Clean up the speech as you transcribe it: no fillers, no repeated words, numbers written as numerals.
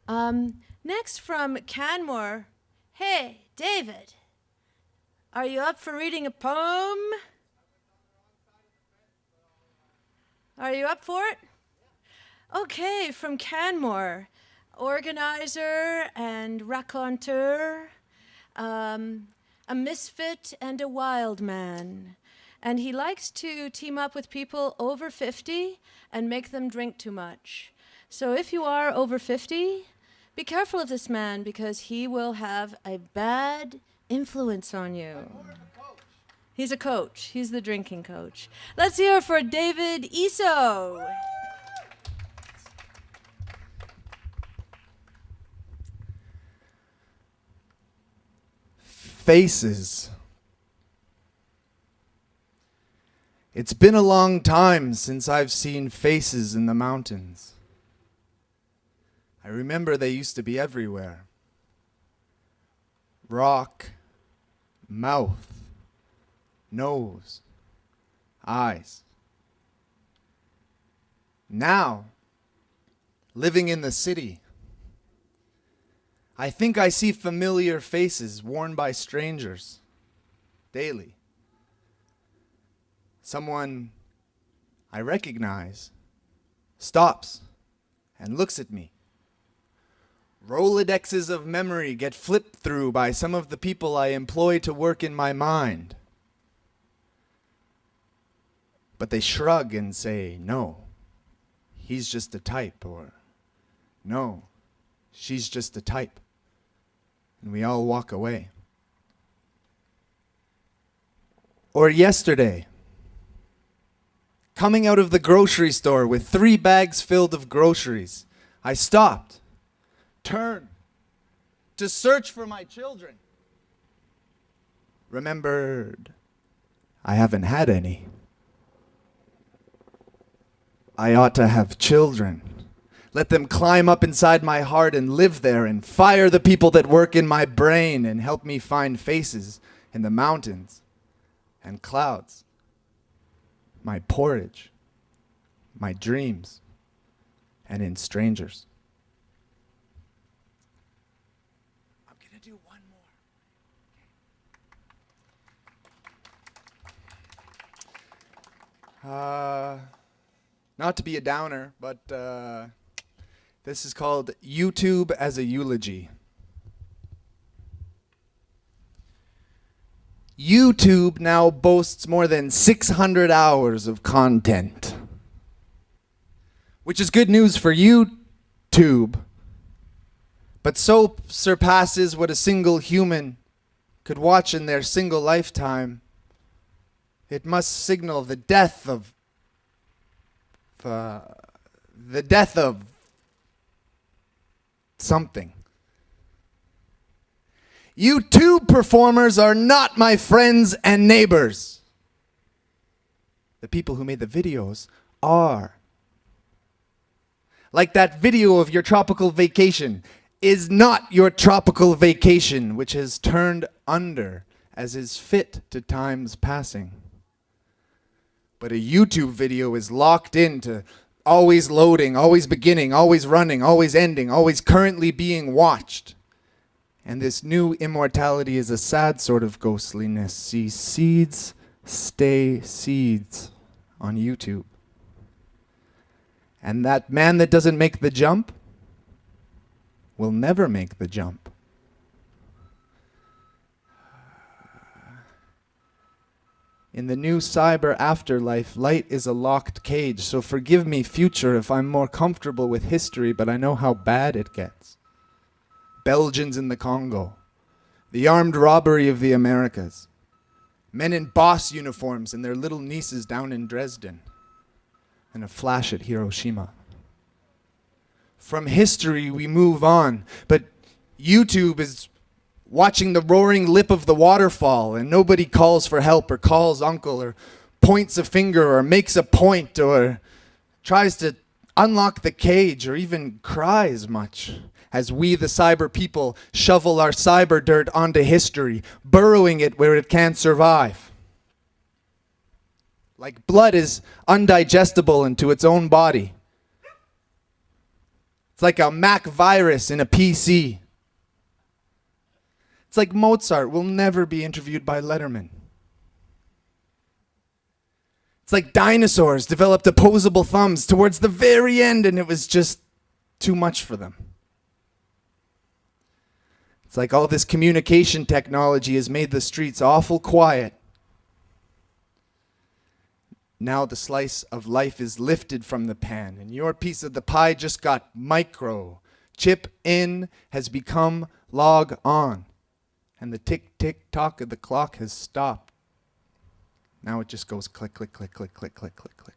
Next from Canmore. Hey, David, are you up for reading a poem? Are you up for it? Okay, from Canmore, organizer and raconteur, a misfit and a wild man. And he likes to team up with people over 50 and make them drink too much. So if you are over 50, be careful of this man because he will have a bad influence on you. He's a coach. He's the drinking coach. Let's hear for David Iso. Faces. It's been a long time since I've seen faces in the mountains. I remember they used to be everywhere. Rock, mouth, nose, eyes. Now, living in the city, I think I see familiar faces worn by strangers daily. Someone I recognize stops and looks at me. Rolodexes of memory get flipped through by some of the people I employ to work in my mind. But they shrug and say, no, he's just a type, or no, she's just a type. And we all walk away. Or yesterday, coming out of the grocery store with 3 bags filled of groceries, I stopped, turned to search for my children. Remembered, I haven't had any. I ought to have children. Let them climb up inside my heart and live there and fire the people that work in my brain and help me find faces in the mountains and clouds, my porridge, my dreams, and in strangers. I'm going to do one more. Not to be a downer, but this is called YouTube as a Eulogy. YouTube now boasts more than 600 hours of content, which is good news for YouTube, but so surpasses what a single human could watch in their single lifetime. It must signal the death of something. YouTube performers are not my friends and neighbors. The people who made the videos are. Like that video of your tropical vacation is not your tropical vacation, which has turned under as is fit to times passing. But a YouTube video is locked into always loading, always beginning, always running, always ending, always currently being watched. And this new immortality is a sad sort of ghostliness. See, seeds stay seeds on YouTube. And that man that doesn't make the jump will never make the jump. In the new cyber afterlife, light is a locked cage, so forgive me, future, if I'm more comfortable with history, but I know how bad it gets. Belgians in the Congo, the armed robbery of the Americas, men in boss uniforms and their little nieces down in Dresden, and a flash at Hiroshima. From history we move on, but YouTube is watching the roaring lip of the waterfall, and nobody calls for help or calls uncle or points a finger or makes a point or tries to unlock the cage or even cries much as we, the cyber people, shovel our cyber dirt onto history, burrowing it where it can't survive. Like blood is undigestible into its own body. It's like a Mac virus in a PC. It's like Mozart will never be interviewed by Letterman. It's like dinosaurs developed opposable thumbs towards the very end and it was just too much for them. It's like all this communication technology has made the streets awful quiet. Now the slice of life is lifted from the pan and your piece of the pie just got micro. Chip in has become log on. And the tick, tick, tock of the clock has stopped. Now it just goes click, click, click, click, click, click, click, click.